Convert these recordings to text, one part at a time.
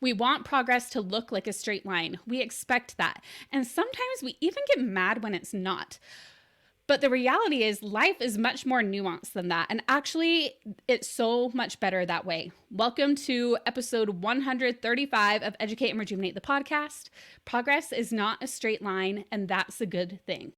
We want progress to look like a straight line. We expect that. And sometimes we even get mad when it's not. But the reality is life is much more nuanced than that. And actually, it's so much better that way. Welcome to episode 135 of Educate and Rejuvenate, the podcast. Progress is not a straight line, and that's a good thing.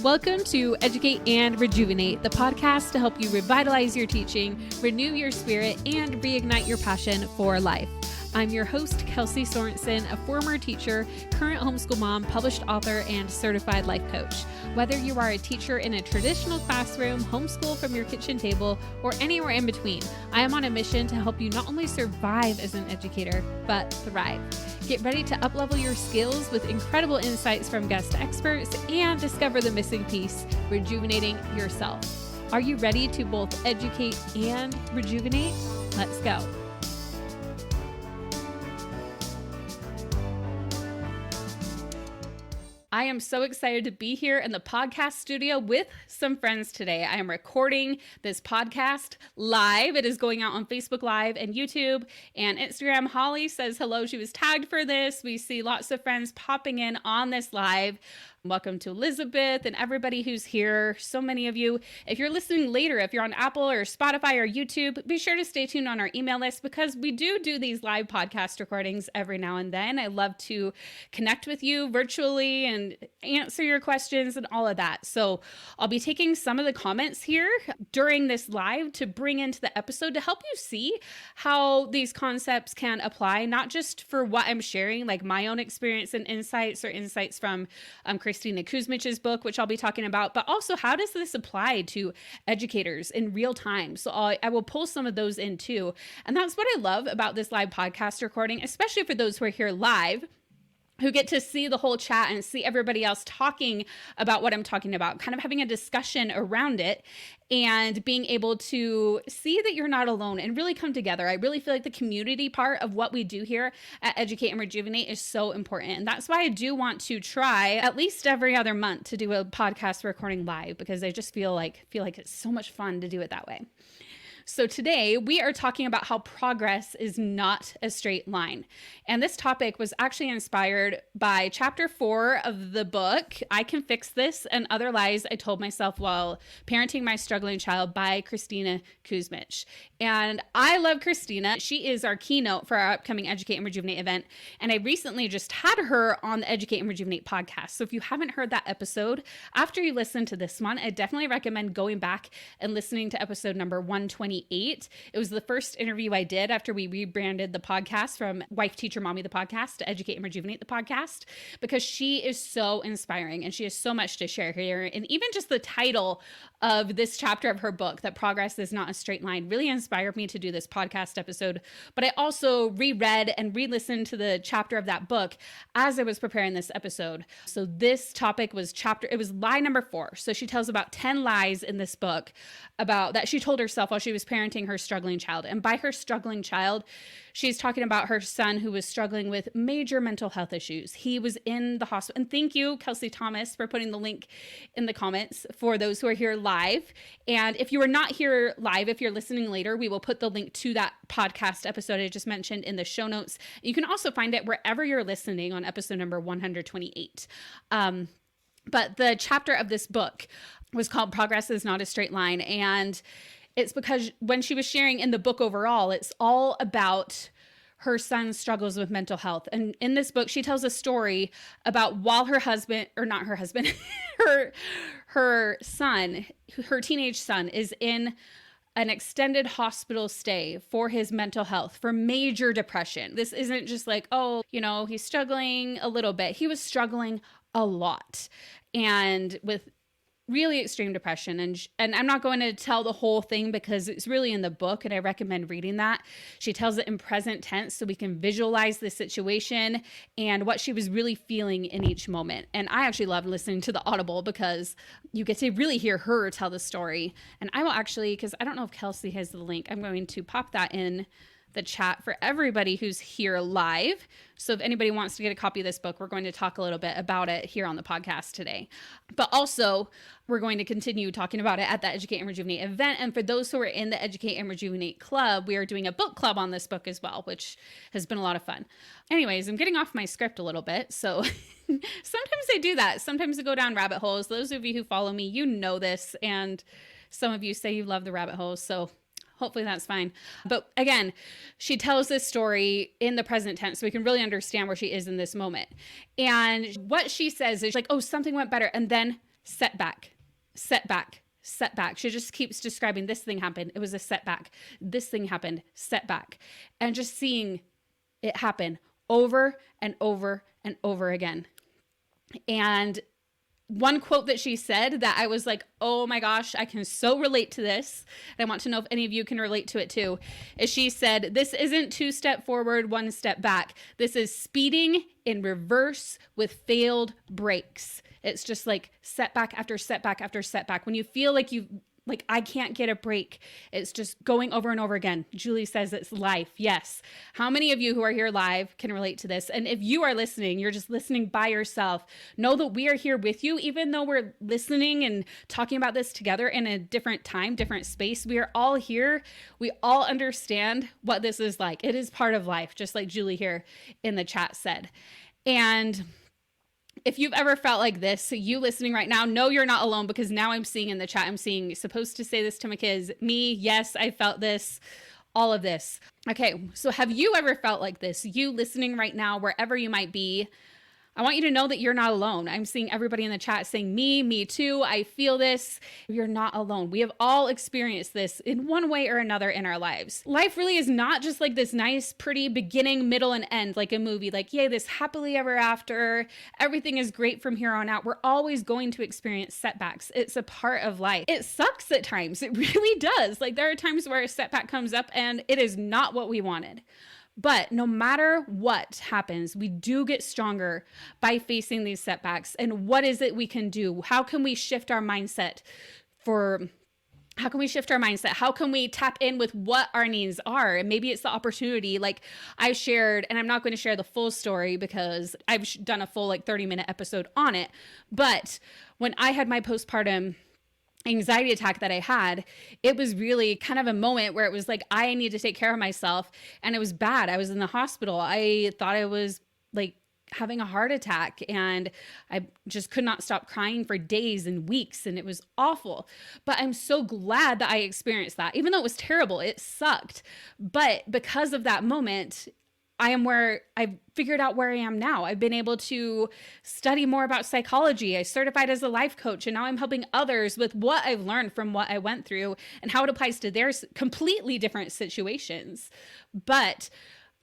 Welcome to Educate and Rejuvenate, the podcast to help you revitalize your teaching, renew your spirit, and reignite your passion for life. I'm your host, Kelsey Sorensen, a former teacher, current homeschool mom, published author, and certified life coach. Whether you are a teacher in a traditional classroom, homeschool from your kitchen table, or anywhere in between, I am on a mission to help you not only survive as an educator, but thrive. Get ready to uplevel your skills with incredible insights from guest experts and discover the missing piece, rejuvenating yourself. Are you ready to both educate and rejuvenate? Let's go. I am so excited to be here in the podcast studio with some friends today. I am recording this podcast live. It is going out on Facebook Live and YouTube and Instagram. Holly says hello. She was tagged for this. We see lots of friends popping in on this live. Welcome to Elizabeth and everybody who's here. So many of you. If you're listening later, if you're on Apple or Spotify or YouTube, be sure to stay tuned on our email list because we do these live podcast recordings every now and then. I love to connect with you virtually and answer your questions and all of that. So I'll be taking some of the comments here during this live to bring into the episode to help you see how these concepts can apply, not just for what I'm sharing, like my own experience and insights or insights from Christina Kuzmich's book, which I'll be talking about, but also how does this apply to educators in real time? So I will pull some of those in too. And that's what I love about this live podcast recording, especially for those who are here live, who get to see the whole chat and see everybody else talking about what I'm talking about, kind of having a discussion around it and being able to see that you're not alone and really come together. I really feel like the community part of what we do here at Educate and Rejuvenate is so important. And that's why I do want to try at least every other month to do a podcast recording live, because I just feel like it's so much fun to do it that way. So today we are talking about how progress is not a straight line. And this topic was actually inspired by chapter 4 of the book, I Can Fix This and Other Lies I Told Myself While Parenting My Struggling Child by Christina Kuzmich. And I love Christina. She is our keynote for our upcoming Educate and Rejuvenate event. And I recently just had her on the Educate and Rejuvenate podcast. So if you haven't heard that episode, after you listen to this one, I definitely recommend going back and listening to episode number 128. It was the first interview I did after we rebranded the podcast from Wife, Teacher, Mommy, the podcast to Educate and Rejuvenate, the podcast, because she is so inspiring and she has so much to share here. And even just the title of this chapter of her book, that progress is not a straight line, really inspired me to do this podcast episode. But I also reread and re-listened to the chapter of that book as I was preparing this episode. So this topic was it was lie number 4. So she tells about 10 lies in this book about that she told herself while she was parenting her struggling child. And by her struggling child, she's talking about her son who was struggling with major mental health issues. He was in the hospital. And thank you, Kelsey Thomas, for putting the link in the comments for those who are here live. And if you are not here live, if you're listening later, we will put the link to that podcast episode I just mentioned in the show notes. You can also find it wherever you're listening on episode number 128. But the chapter of this book was called Progress is Not a Straight Line. And it's because when she was sharing in the book overall, it's all about her son's struggles with mental health. And in this book, she tells a story about while her husband, or not her husband, her son, her teenage son is in an extended hospital stay for his mental health, for major depression. This isn't just like, oh, he's struggling a little bit. He was struggling a lot and with really extreme depression. And I'm not going to tell the whole thing because it's really in the book and I recommend reading that. She tells it in present tense so we can visualize the situation and what she was really feeling in each moment. And I actually love listening to the Audible because you get to really hear her tell the story. And I will actually, because I don't know if Kelsey has the link, I'm going to pop that in the chat for everybody who's here live. So if anybody wants to get a copy of this book, we're going to talk a little bit about it here on the podcast today. But also, we're going to continue talking about it at the Educate and Rejuvenate event. And for those who are in the Educate and Rejuvenate club, we are doing a book club on this book as well, which has been a lot of fun. Anyways, I'm getting off my script a little bit. So sometimes I do that. Sometimes I go down rabbit holes. Those of you who follow me, you know this. And some of you say you love the rabbit holes. So hopefully that's fine. But again, she tells this story in the present tense so we can really understand where she is in this moment. And what she says is like, oh, something went better. And then setback, setback, setback. She just keeps describing this thing happened. It was a setback. This thing happened, setback. And just seeing it happen over and over and over again. And one quote that she said that I was like, oh my gosh, I can so relate to this. And I want to know if any of you can relate to it too. Is she said, this isn't 2 step forward, 1 step back. This is speeding in reverse with failed brakes. It's just like setback after setback after setback. When you feel like I can't get a break, it's just going over and over again. Julie says it's life. Yes. How many of you who are here live can relate to this? And if you are listening, you're just listening by yourself, know that we are here with you, even though we're listening and talking about this together in a different time, different space. We are all here. We all understand what this is like. It is part of life, just like Julie here in the chat said. And if you've ever felt like this, you listening right now, know you're not alone, because now I'm seeing in the chat, I'm seeing supposed to say this to my kids, me, yes, I felt this, all of this. Okay, so have you ever felt like this? You listening right now, wherever you might be, I want you to know that you're not alone. I'm seeing everybody in the chat saying me too. I feel this. You're not alone. We have all experienced this in one way or another in our lives. Life really is not just like this nice, pretty beginning, middle, and end, like a movie, like, yay, this happily ever after. Everything is great from here on out. We're always going to experience setbacks. It's a part of life. It sucks at times. It really does. Like, there are times where a setback comes up and it is not what we wanted. But no matter what happens, we do get stronger by facing these setbacks. And what is it we can do? How can we shift our mindset? How can we tap in with what our needs are? And maybe it's the opportunity, like I shared, and I'm not going to share the full story because I've done a full 30-minute episode on it. But when I had my postpartum anxiety attack that I had, it was really kind of a moment where it was like, I need to take care of myself. And it was bad. I was in the hospital. I thought I was having a heart attack, and I just could not stop crying for days and weeks. And it was awful. But I'm so glad that I experienced that. Even though it was terrible, it sucked. But because of that moment, I am where I've figured out where I am now. I've been able to study more about psychology. I certified as a life coach, and now I'm helping others with what I've learned from what I went through and how it applies to their completely different situations. But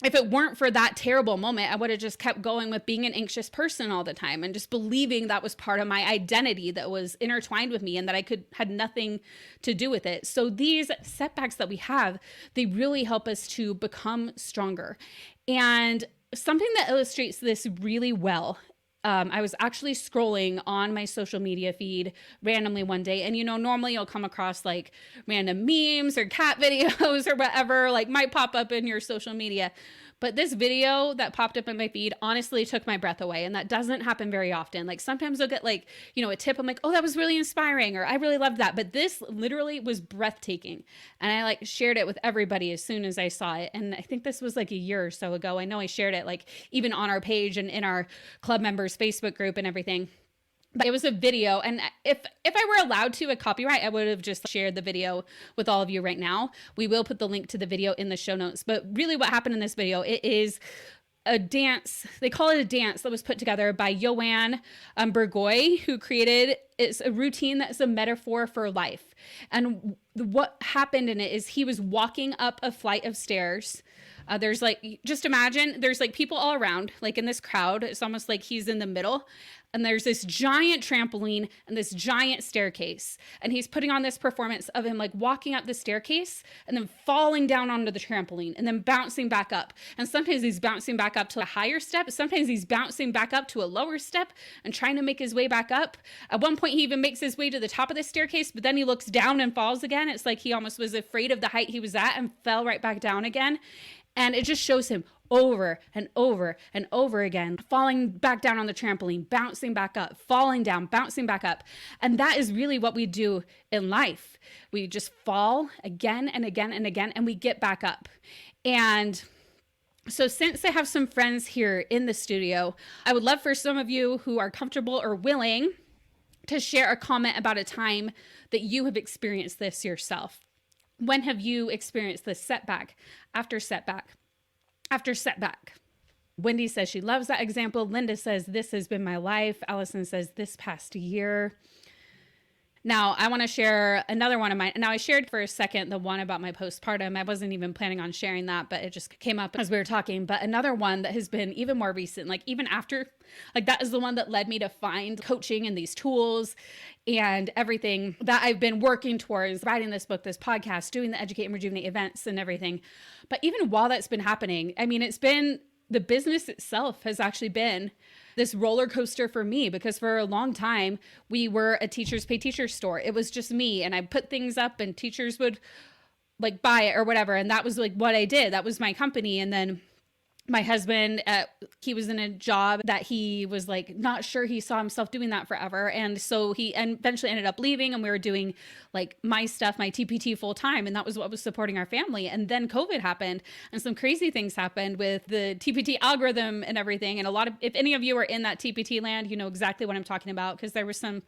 if it weren't for that terrible moment, I would have just kept going with being an anxious person all the time and just believing that was part of my identity that was intertwined with me and that I had nothing to do with it. So these setbacks that we have, they really help us to become stronger. And something that illustrates this really well, I was actually scrolling on my social media feed randomly one day. And, normally you'll come across random memes or cat videos or whatever, might pop up in your social media. But this video that popped up in my feed honestly took my breath away. And that doesn't happen very often. Sometimes I'll get a tip. I'm like, oh, that was really inspiring, or I really loved that. But this literally was breathtaking. And I shared it with everybody as soon as I saw it. And I think this was a year or so ago. I know I shared it even on our page and in our club members Facebook group and everything. But it was a video, and if I were allowed to, a copyright, I would have just shared the video with all of you right now. We will put the link to the video in the show notes. But really what happened in this video, it is a dance. They call it a dance that was put together by Joanne Burgoy, who created, it's a routine that's a metaphor for life. And what happened in it is he was walking up a flight of stairs. There's just imagine there's people all around, in this crowd. It's almost like he's in the middle. And there's this giant trampoline and this giant staircase. And he's putting on this performance of him walking up the staircase and then falling down onto the trampoline and then bouncing back up. And sometimes he's bouncing back up to a higher step. Sometimes he's bouncing back up to a lower step and trying to make his way back up. At one point, he even makes his way to the top of the staircase, but then he looks down and falls again. It's like he almost was afraid of the height he was at and fell right back down again. And it just shows him over and over and over again, falling back down on the trampoline, bouncing back up, falling down, bouncing back up. And that is really what we do in life. We just fall again and again and again, and we get back up. And so since I have some friends here in the studio, I would love for some of you who are comfortable or willing to share a comment about a time that you have experienced this yourself. When have you experienced this setback after setback after setback? Wendy says she loves that example. Linda says, this has been my life. Allison says, this past year. Now, I want to share another one of mine. Now, I shared for a second the one about my postpartum. I wasn't even planning on sharing that, but it just came up as we were talking. But another one that has been even more recent, like even after, like that is the one that led me to find coaching and these tools and everything that I've been working towards, writing this book, this podcast, doing the Educate and Rejuvenate events and everything. But even while that's been happening, I mean, it's been, the business itself has actually been this roller coaster for me, because for a long time we were a teachers pay teachers store. It was just me, and I put things up and teachers would like buy it or whatever. And that was like what I did. That was my company. And then my husband, he was in a job that he was like not sure he saw himself doing that forever. And so he eventually ended up leaving, and we were doing like my stuff, my TPT full time. And that was what was supporting our family. And then COVID happened, and some crazy things happened with the TPT algorithm and everything. And a lot of, if any of you are in that TPT land, you know exactly what I'm talking about, because there was some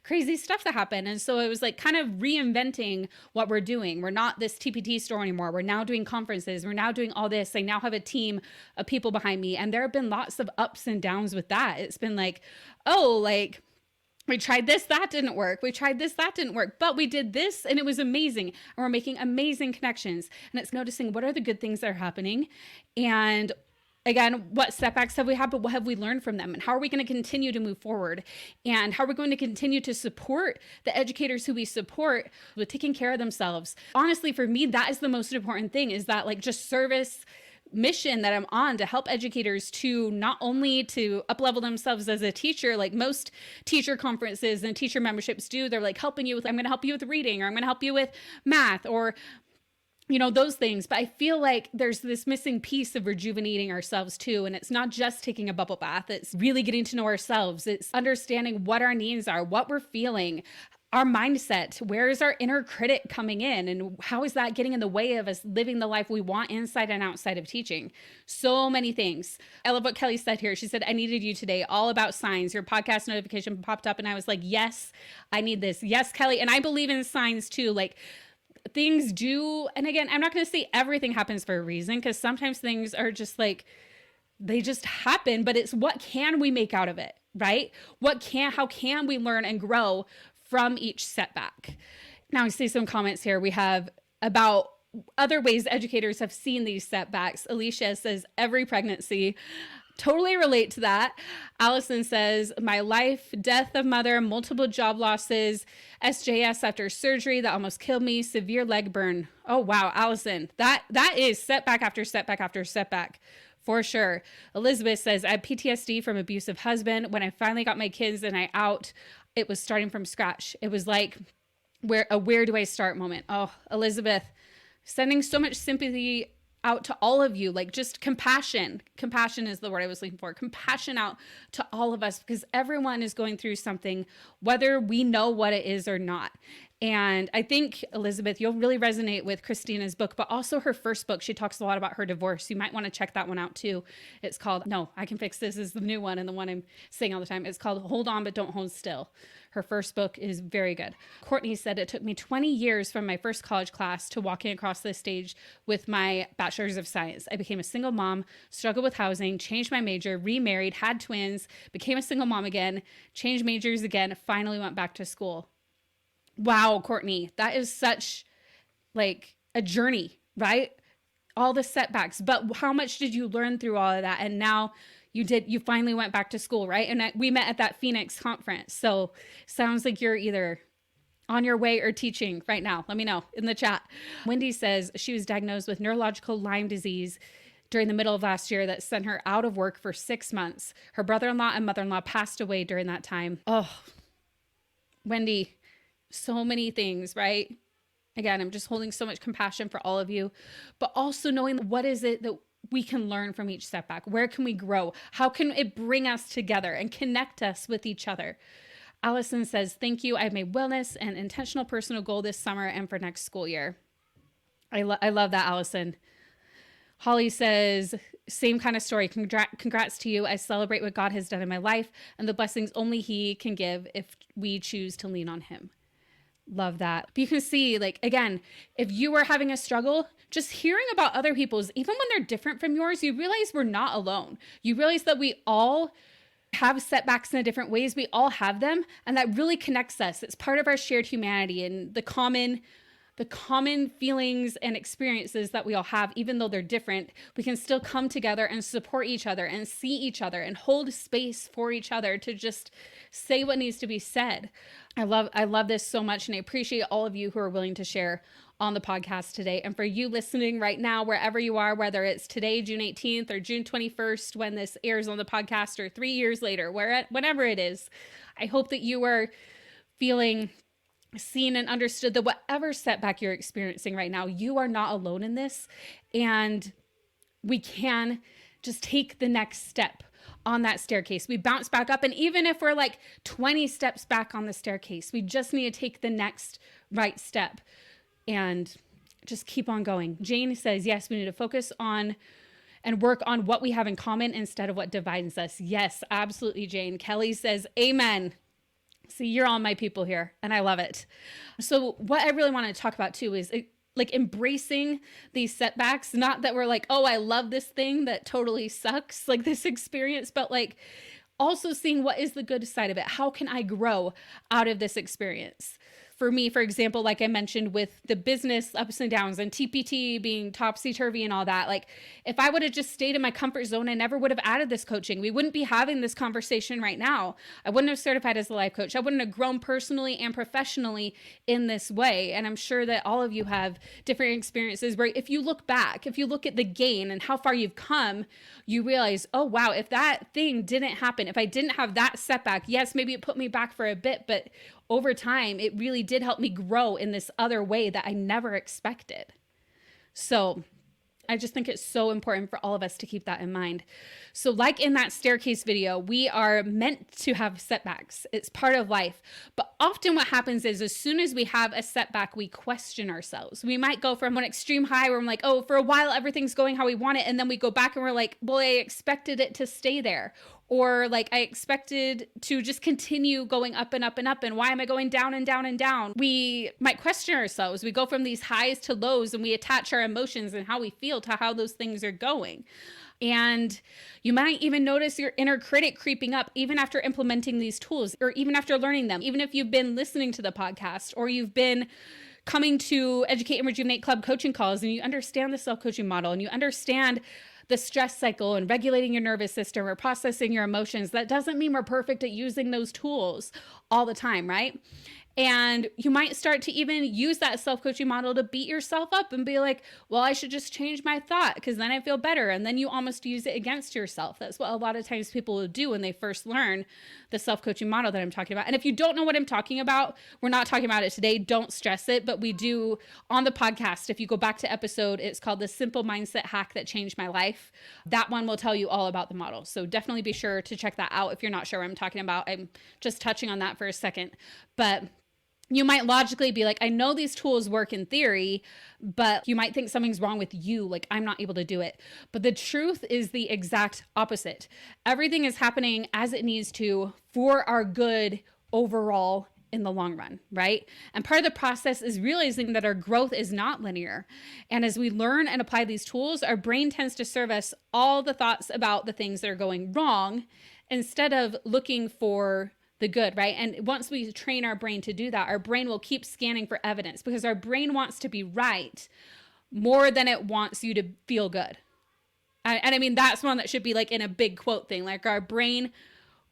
crazy stuff that happened. And so it was like kind of reinventing what we're doing. We're not this TPT store anymore. We're now doing conferences. We're now doing all this. I now have a team of people behind me. And there have been lots of ups and downs with that. It's been like, oh, like we tried this, that didn't work. We tried this, that didn't work, but we did this and it was amazing. And we're making amazing connections. And it's noticing what are the good things that are happening. And again, what setbacks have we had, but what have we learned from them? And how are we going to continue to move forward? And how are we going to continue to support the educators who we support with taking care of themselves? Honestly, for me, that is the most important thing, is that like just service mission that I'm on, to help educators to not only to up-level themselves as a teacher, like most teacher conferences and teacher memberships do. They're like helping you with, I'm going to help you with reading, or I'm going to help you with math, or you know, those things. But I feel like there's this missing piece of rejuvenating ourselves too. And it's not just taking a bubble bath. It's really getting to know ourselves. It's understanding what our needs are, what we're feeling, our mindset. Where is our inner critic coming in? And how is that getting in the way of us living the life we want inside and outside of teaching? So many things. I love what Kelly said here. She said, I needed you today, all about signs. Your podcast notification popped up and I was like, yes, I need this. Yes, Kelly. And I believe in signs too. Like, things do, and again, I'm not going to say everything happens for a reason, because sometimes things are just like, they just happen, but it's what can we make out of it, right? How can we learn and grow from each setback? Now I see some comments here. We have about other ways educators have seen these setbacks. Alicia says, every pregnancy. Totally relate to that. Allison says, my life, death of mother, multiple job losses, SJS after surgery that almost killed me, severe leg burn. Oh, wow, Allison, that is setback after setback after setback, for sure. Elizabeth says, I had PTSD from abusive husband. When I finally got my kids and I out, it was starting from scratch. It was like where do I start moment. Oh, Elizabeth, sending so much sympathy out to all of you, like just compassion. Compassion is the word I was looking for. Compassion out to all of us, because everyone is going through something, whether we know what it is or not. And I think, Elizabeth, you'll really resonate with Christina's book, but also her first book. She talks a lot about her divorce. You might want to check that one out too. It's called, No, I Can Fix This is the new one, and the one I'm saying all the time. It's called Hold On, But Don't Hold Still. Her first book is very good. Courtney said, it took me 20 years from my first college class to walking across the stage with my bachelor's of science. I became a single mom, struggled with housing, changed my major, remarried, had twins, became a single mom again, changed majors again, finally went back to school. Wow, Courtney, that is such like a journey, right? All the setbacks, but how much did you learn through all of that? And now you finally went back to school, right? And we met at that Phoenix conference. So sounds like you're either on your way or teaching right now. Let me know in the chat. Wendy says she was diagnosed with neurological Lyme disease during the middle of last year that sent her out of work for 6 months. Her brother-in-law and mother-in-law passed away during that time. Oh, Wendy, So many things, right? Again, I'm just holding so much compassion for all of you, but also knowing what is it that we can learn from each setback? Where can we grow? How can it bring us together and connect us with each other? Allison says, thank you. I've made wellness an intentional personal goal this summer and for next school year. I love that, Allison. Holly says, same kind of story. Congrats to you. I celebrate what God has done in my life and the blessings only He can give if we choose to lean on Him. Love that. But you can see, like, again, if you are having a struggle, just hearing about other people's, even when they're different from yours, you realize we're not alone. You realize that we all have setbacks in different ways. We all have them. And that really connects us. It's part of our shared humanity and the common feelings and experiences that we all have, even though they're different. We can still come together and support each other and see each other and hold space for each other to just say what needs to be said. I love this so much, and I appreciate all of you who are willing to share on the podcast today. And for you listening right now, wherever you are, whether it's today, June 18th, or June 21st, when this airs on the podcast, or 3 years later, whenever it is, I hope that you are feeling seen and understood that whatever setback you're experiencing right now, you are not alone in this. And we can just take the next step on that staircase. We bounce back up. And even if we're like 20 steps back on the staircase, we just need to take the next right step and just keep on going. Jane says, yes, we need to focus on and work on what we have in common instead of what divides us. Yes, absolutely, Jane. Kelly says, amen. See, you're all my people here, and I love it. So what I really want to talk about too is like embracing these setbacks. Not that we're like, oh, I love this thing that totally sucks, like this experience, but like also seeing what is the good side of it. How can I grow out of this experience? For me, for example, like I mentioned with the business ups and downs and TPT being topsy-turvy and all that, like if I would have just stayed in my comfort zone, I never would have added this coaching. We wouldn't be having this conversation right now. I wouldn't have certified as a life coach. I wouldn't have grown personally and professionally in this way. And I'm sure that all of you have different experiences where if you look back, if you look at the gain and how far you've come, you realize, oh, wow, if that thing didn't happen, if I didn't have that setback, yes, maybe it put me back for a bit, but over time, it really did help me grow in this other way that I never expected. So I just think it's so important for all of us to keep that in mind. So like in that staircase video, we are meant to have setbacks. It's part of life. But often what happens is as soon as we have a setback, we question ourselves. We might go from an extreme high where I'm like, oh, for a while, everything's going how we want it. And then we go back and we're like, well, I expected it to stay there. Or like I expected to just continue going up and up and up. And why am I going down and down and down? We might question ourselves. We go from these highs to lows and we attach our emotions and how we feel to how those things are going. And you might even notice your inner critic creeping up even after implementing these tools or even after learning them. Even if you've been listening to the podcast or you've been coming to Educate and Rejuvenate Club coaching calls and you understand the self-coaching model and you understand the stress cycle and regulating your nervous system or processing your emotions, that doesn't mean we're perfect at using those tools all the time, right? And you might start to even use that self-coaching model to beat yourself up and be like, well, I should just change my thought because then I feel better. And then you almost use it against yourself. That's what a lot of times people will do when they first learn the self-coaching model that I'm talking about. And if you don't know what I'm talking about, we're not talking about it today. Don't stress it. But we do on the podcast. If you go back to episode, it's called The Simple Mindset Hack That Changed My Life. That one will tell you all about the model. So definitely be sure to check that out if you're not sure what I'm talking about. I'm just touching on that for a second. But you might logically be like, I know these tools work in theory, but you might think something's wrong with you. Like I'm not able to do it. But the truth is the exact opposite. Everything is happening as it needs to for our good overall in the long run, right? And part of the process is realizing that our growth is not linear. And as we learn and apply these tools, our brain tends to serve us all the thoughts about the things that are going wrong instead of looking for the good, right? And once we train our brain to do that, our brain will keep scanning for evidence because our brain wants to be right more than it wants you to feel good. And I mean, that's one that should be like in a big quote thing, like our brain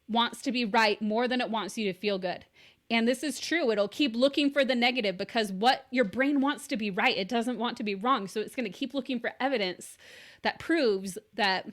wants to be right more than it wants you to feel good. And this is true. It'll keep looking for the negative because what your brain wants to be right, it doesn't want to be wrong. So it's going to keep looking for evidence that proves that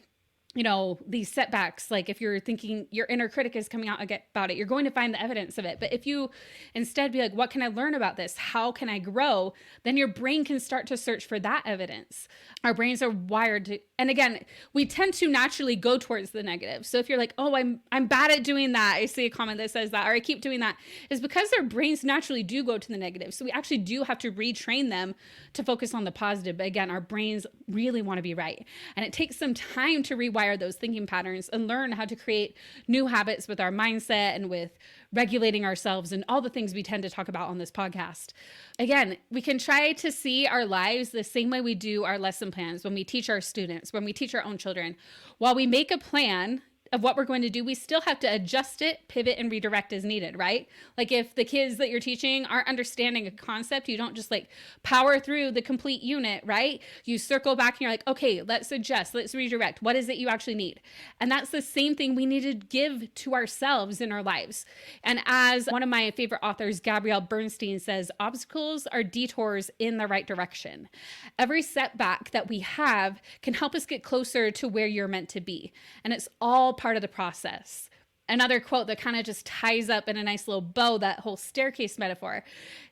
these setbacks, like if you're thinking your inner critic is coming out about it, you're going to find the evidence of it. But if you instead be like, what can I learn about this? How can I grow? Then your brain can start to search for that evidence. Our brains are wired to, and again, we tend to naturally go towards the negative. So if you're like, oh, I'm bad at doing that. I see a comment that says that, or I keep doing that, is because our brains naturally do go to the negative. So we actually do have to retrain them to focus on the positive. But again, our brains really want to be right. And it takes some time to rewire those thinking patterns and learn how to create new habits with our mindset and with regulating ourselves and all the things we tend to talk about on this podcast. Again, we can try to see our lives the same way we do our lesson plans when we teach our students, when we teach our own children. While we make a plan of what we're going to do, we still have to adjust it, pivot, and redirect as needed, right? Like if the kids that you're teaching aren't understanding a concept, you don't just like power through the complete unit, right? You circle back and you're like, okay, let's adjust, let's redirect. What is it you actually need? And that's the same thing we need to give to ourselves in our lives. And as one of my favorite authors, Gabrielle Bernstein, says, obstacles are detours in the right direction. Every setback that we have can help us get closer to where you're meant to be. And it's all part of the process. Another quote that kind of just ties up in a nice little bow that whole staircase metaphor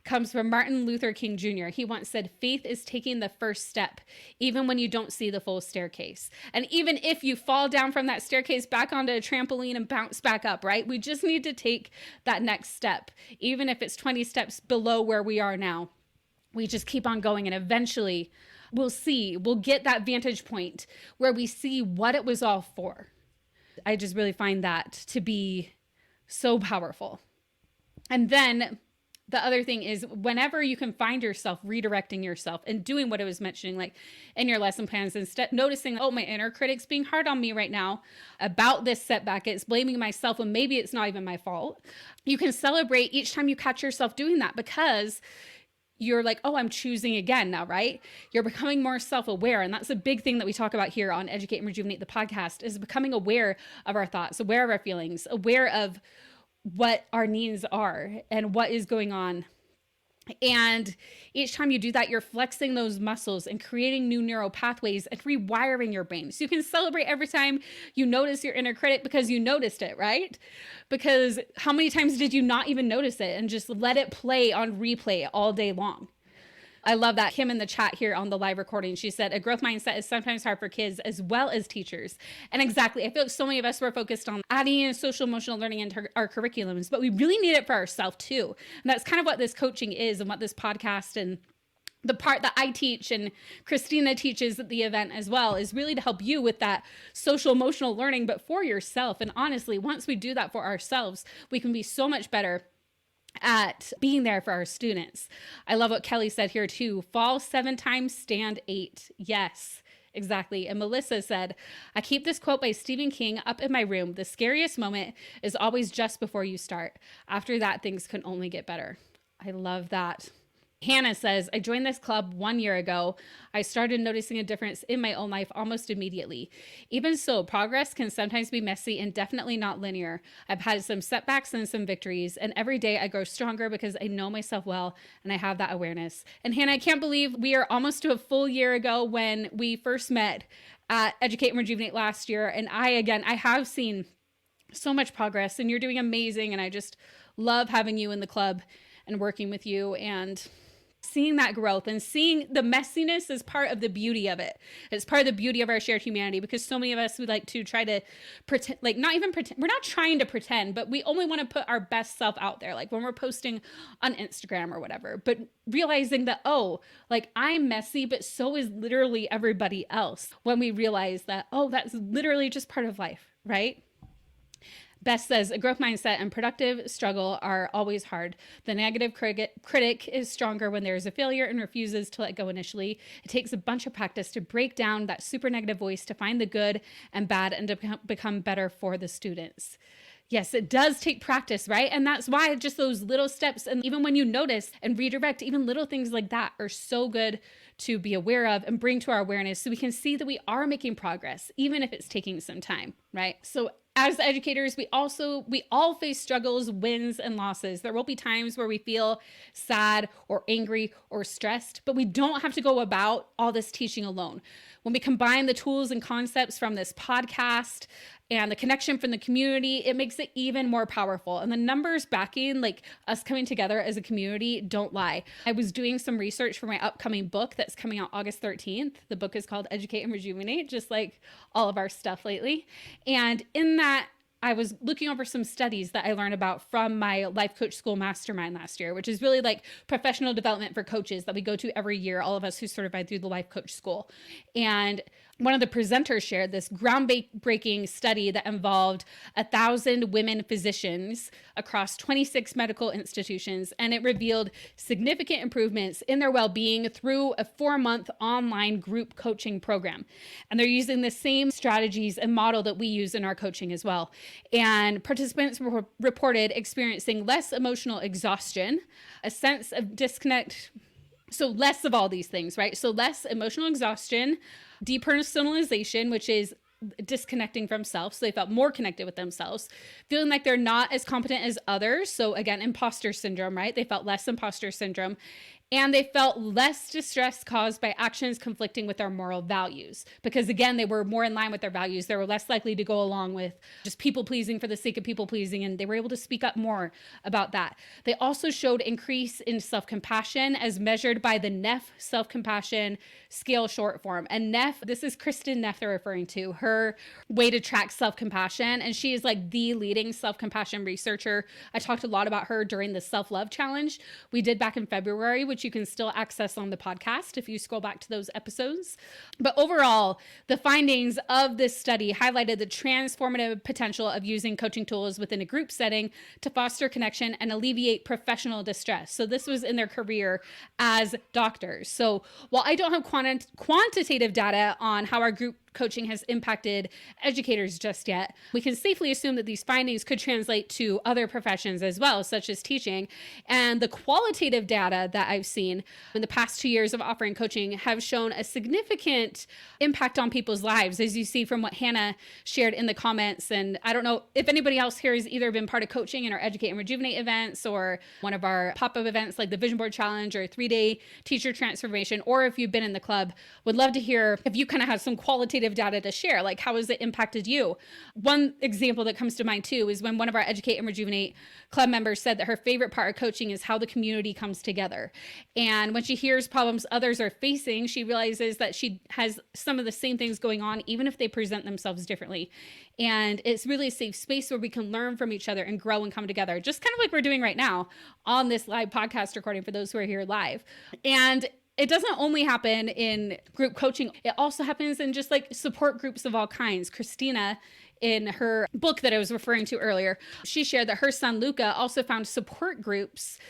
comes from Martin Luther King Jr. He once said, faith is taking the first step, even when you don't see the full staircase. And even if you fall down from that staircase back onto a trampoline and bounce back up, right? We just need to take that next step, even if it's 20 steps below where we are now. We just keep on going, and eventually we'll get that vantage point where we see what it was all for. I just really find that to be so powerful. And then the other thing is, whenever you can find yourself redirecting yourself and doing what I was mentioning, like in your lesson plans, instead noticing, oh, my inner critic's being hard on me right now about this setback. It's blaming myself when maybe it's not even my fault. You can celebrate each time you catch yourself doing that, because you're like, oh, I'm choosing again now, right? You're becoming more self-aware. And that's a big thing that we talk about here on Educate and Rejuvenate, the podcast, is becoming aware of our thoughts, aware of our feelings, aware of what our needs are and what is going on. And each time you do that, you're flexing those muscles and creating new neural pathways and rewiring your brain. So you can celebrate every time you notice your inner critic because you noticed it, right? Because how many times did you not even notice it and just let it play on replay all day long? I love that. Kim in the chat here on the live recording, she said, a growth mindset is sometimes hard for kids as well as teachers. And exactly, I feel like so many of us were focused on adding in social emotional learning into our curriculums, but we really need it for ourselves too. And that's kind of what this coaching is, and what this podcast and the part that I teach and Christina teaches at the event as well is really to help you with that social emotional learning, but for yourself. And honestly, once we do that for ourselves, we can be so much better at being there for our students. I love what Kelly said here too. Fall 7 times, stand 8. Yes, exactly. And Melissa said, I keep this quote by Stephen King up in my room. The scariest moment is always just before you start. After that, things can only get better. I love that. Hannah says, I joined this club 1 year ago. I started noticing a difference in my own life almost immediately. Even so, progress can sometimes be messy and definitely not linear. I've had some setbacks and some victories, and every day I grow stronger because I know myself well and I have that awareness. And Hannah, I can't believe we are almost to a full year ago when we first met at Educate and Rejuvenate last year. And I have seen so much progress, and you're doing amazing. And I just love having you in the club and working with you and seeing that growth and seeing the messiness is part of the beauty of it. It's part of the beauty of our shared humanity, because so many of us would like to try to pretend, like not even pretend. We're not trying to pretend, but we only want to put our best self out there. Like when we're posting on Instagram or whatever, but realizing that, oh, like I'm messy, but so is literally everybody else. When we realize that, oh, that's literally just part of life, right? Beth says, a growth mindset and productive struggle are always hard. The negative critic is stronger when there is a failure and refuses to let go initially. It takes a bunch of practice to break down that super negative voice, to find the good and bad, and to become better for the students. Yes, it does take practice, right? And that's why just those little steps, and even when you notice and redirect, even little things like that are so good to be aware of and bring to our awareness, so we can see that we are making progress, even if it's taking some time, right? So As educators, we all face struggles, wins, and losses. There will be times where we feel sad or angry or stressed, but we don't have to go about all this teaching alone. When we combine the tools and concepts from this podcast and the connection from the community, it makes it even more powerful. And the numbers backing like us coming together as a community don't lie. I was doing some research for my upcoming book that's coming out August 13th. The book is called Educate and Rejuvenate, just like all of our stuff lately. And in that, I was looking over some studies that I learned about from my Life Coach School Mastermind last year, which is really like professional development for coaches that we go to every year, all of us who certified through the Life Coach School. And one of the presenters shared this groundbreaking study that involved 1,000 women physicians across 26 medical institutions, and it revealed significant improvements in their well-being through a 4-month online group coaching program. And they're using the same strategies and model that we use in our coaching as well. And participants were reported experiencing less emotional exhaustion, a sense of disconnect. So less of all these things, right? So less emotional exhaustion, depersonalization, which is disconnecting from self. So they felt more connected with themselves, feeling like they're not as competent as others. So again, imposter syndrome, right? They felt less imposter syndrome. And they felt less distress caused by actions conflicting with their moral values. Because again, they were more in line with their values. They were less likely to go along with just people pleasing for the sake of people pleasing. And they were able to speak up more about that. They also showed increase in self-compassion as measured by the Neff self-compassion scale short form. And Neff, this is Kristen Neff they're referring to, her way to track self-compassion. And she is like the leading self-compassion researcher. I talked a lot about her during the self-love challenge we did back in February, which you can still access on the podcast if you scroll back to those episodes. But overall, the findings of this study highlighted the transformative potential of using coaching tools within a group setting to foster connection and alleviate professional distress. So this was in their career as doctors. So while I don't have quantitative data on how our group coaching has impacted educators just yet, we can safely assume that these findings could translate to other professions as well, such as teaching. And the qualitative data that I've seen in the past 2 years of offering coaching have shown a significant impact on people's lives, as you see from what Hannah shared in the comments. And I don't know if anybody else here has either been part of coaching in our Educate and Rejuvenate events or one of our pop-up events like the Vision Board Challenge or 3-day teacher transformation, or if you've been in the club. Would love to hear if you kind of have some qualitative data to share, like how has it impacted you? One example that comes to mind too is when one of our Educate and Rejuvenate club members said that her favorite part of coaching is how the community comes together. And when she hears problems others are facing, she realizes that she has some of the same things going on, even if they present themselves differently. And it's really a safe space where we can learn from each other and grow and come together, just kind of like we're doing right now on this live podcast recording for those who are here live. And it doesn't only happen in group coaching. It also happens in just like support groups of all kinds. Christina, in her book that I was referring to earlier, she shared that her son, Luca, also found support groups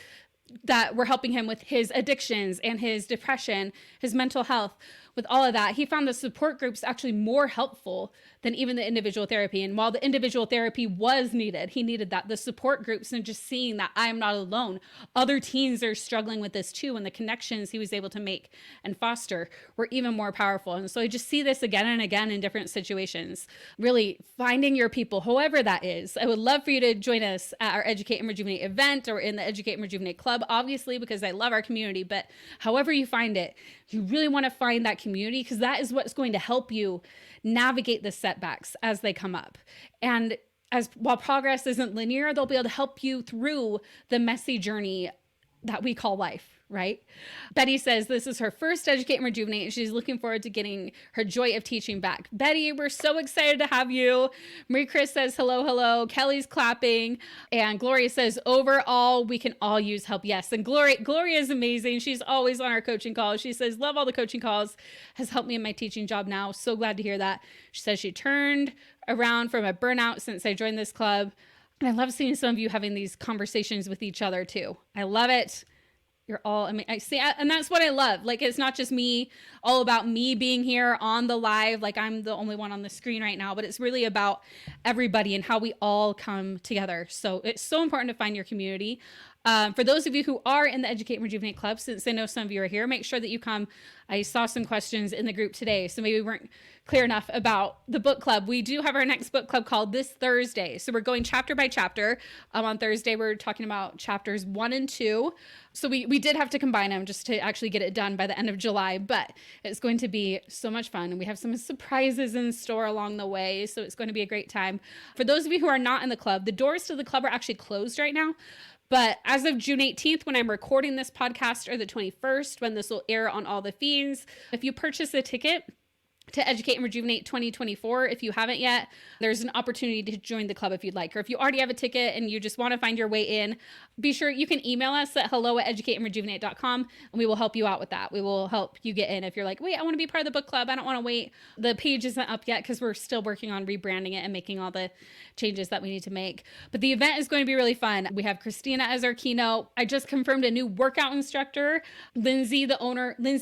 that were helping him with his addictions and his depression, his mental health. With all of that, he found the support groups actually more helpful than even the individual therapy. And while the individual therapy was needed, he needed that, the support groups, and just seeing that I am not alone. Other teens are struggling with this too. And the connections he was able to make and foster were even more powerful. And so I just see this again and again in different situations, really finding your people, whoever that is. I would love for you to join us at our Educate and Rejuvenate event or in the Educate and Rejuvenate Club, obviously, because I love our community. But however you find it, you really want to find that community, because that is what's going to help you navigate the setbacks as they come up. And while progress isn't linear, they'll be able to help you through the messy journey that we call life, right? Betty says this is her first Educate and Rejuvenate, and she's looking forward to getting her joy of teaching back. Betty, we're so excited to have you. Marie Chris says, hello, hello. Kelly's clapping. And Gloria says, overall, we can all use help. Yes. And Gloria is amazing. She's always on our coaching calls. She says, love all the coaching calls. Has helped me in my teaching job now. So glad to hear that. She says she turned around from a burnout since I joined this club. And I love seeing some of you having these conversations with each other too. I love it. You're all, I mean, I see, and that's what I love. Like, it's not just me, all about me being here on the live, like I'm the only one on the screen right now, but it's really about everybody and how we all come together. So it's so important to find your community. For those of you who are in the Educate and Rejuvenate Club, since I know some of you are here, make sure that you come. I saw some questions in the group today, so maybe we weren't clear enough about the book club. We do have our next book club called this Thursday. So we're going chapter by chapter. On Thursday, we're talking about chapters 1 and 2. So we did have to combine them just to actually get it done by the end of July, but it's going to be so much fun. And we have some surprises in store along the way. So it's going to be a great time. For those of you who are not in the club, the doors to the club are actually closed right now. But as of June 18th, when I'm recording this podcast, or the 21st, when this will air on all the feeds, if you purchase a ticket to Educate and Rejuvenate 2024, if you haven't yet, there's an opportunity to join the club if you'd like. Or if you already have a ticket and you just want to find your way in, be sure you can email us at hello@educateandrejuvenate.com, and we will help you out with that. We will help you get in. If you're like, wait, I want to be part of the book club, I don't want to wait. The page isn't up yet because we're still working on rebranding it and making all the changes that we need to make. But the event is going to be really fun. We have Christina as our keynote. I just confirmed a new workout instructor, Lindsay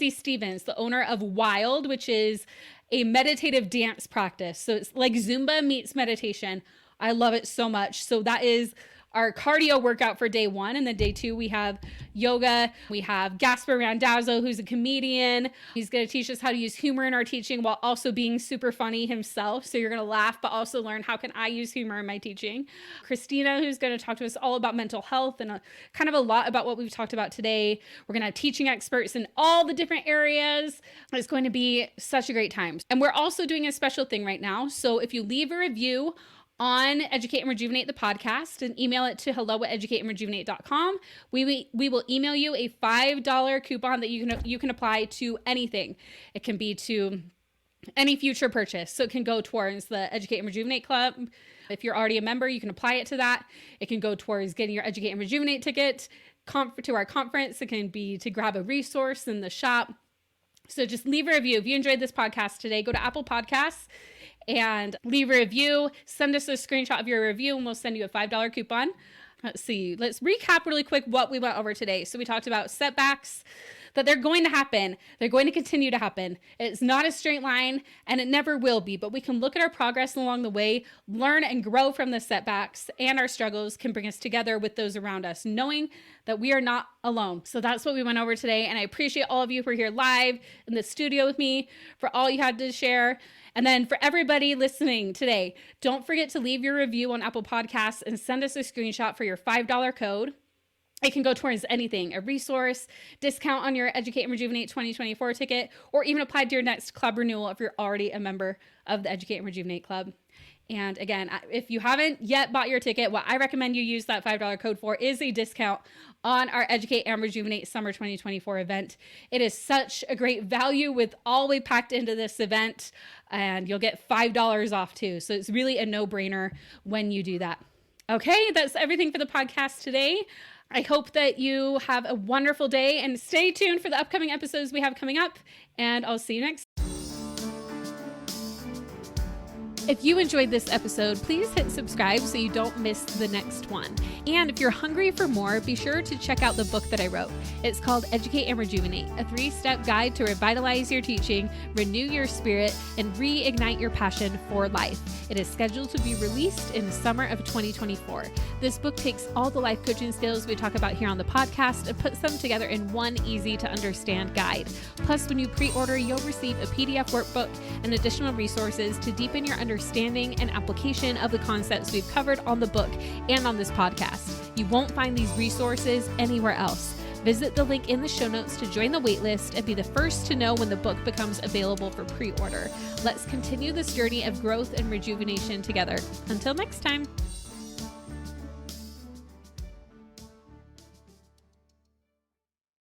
Stevens, the owner of Wild, which is a meditative dance practice. So it's like Zumba meets meditation. I love it so much. So that is our cardio workout for day 1. And then day 2, we have yoga. We have Gasper Randazzo, who's a comedian. He's going to teach us how to use humor in our teaching while also being super funny himself. So you're going to laugh, but also learn, how can I use humor in my teaching? Christina, who's going to talk to us all about mental health and kind of a lot about what we've talked about today. We're going to have teaching experts in all the different areas. It's going to be such a great time. And we're also doing a special thing right now. So if you leave a review on Educate and Rejuvenate the podcast and email it to hello@educateandrejuvenate.com, we will email you a $5 coupon that you can apply to anything. It can be to any future purchase. So it can go towards the Educate and Rejuvenate Club. If you're already a member, you can apply it to that. It can go towards getting your Educate and Rejuvenate ticket to our conference. It can be to grab a resource in the shop. So just leave a review. If you enjoyed this podcast today, go to Apple Podcasts and leave a review. Send us a screenshot of your review and we'll send you a $5 coupon. Let's see. Let's recap really quick what we went over today. So we talked about setbacks, that they're going to happen. They're going to continue to happen. It's not a straight line and it never will be, but we can look at our progress along the way, learn and grow from the setbacks, and our struggles can bring us together with those around us, knowing that we are not alone. So that's what we went over today. And I appreciate all of you who are here live in the studio with me, for all you had to share. And then for everybody listening today, don't forget to leave your review on Apple Podcasts and send us a screenshot for your $5 code. It can go towards anything, a resource, discount on your Educate and Rejuvenate 2024 ticket, or even apply to your next club renewal if you're already a member of the Educate and Rejuvenate Club. And again, if you haven't yet bought your ticket, what I recommend you use that $5 code for is a discount on our Educate and Rejuvenate Summer 2024 event. It is such a great value with all we packed into this event, and you'll get $5 off too. So it's really a no-brainer when you do that. Okay, that's everything for the podcast today. I hope that you have a wonderful day and stay tuned for the upcoming episodes we have coming up, and I'll see you next time. If you enjoyed this episode, please hit subscribe so you don't miss the next one. And if you're hungry for more, be sure to check out the book that I wrote. It's called Educate and Rejuvenate, a 3-step guide to revitalize your teaching, renew your spirit, and reignite your passion for life. It is scheduled to be released in the summer of 2024. This book takes all the life coaching skills we talk about here on the podcast and puts them together in one easy to understand guide. Plus, when you pre-order, you'll receive a PDF workbook and additional resources to deepen your understanding and application of the concepts we've covered on the book and on this podcast. You won't find these resources anywhere else. Visit the link in the show notes to join the waitlist and be the first to know when the book becomes available for pre-order. Let's continue this journey of growth and rejuvenation together. Until next time.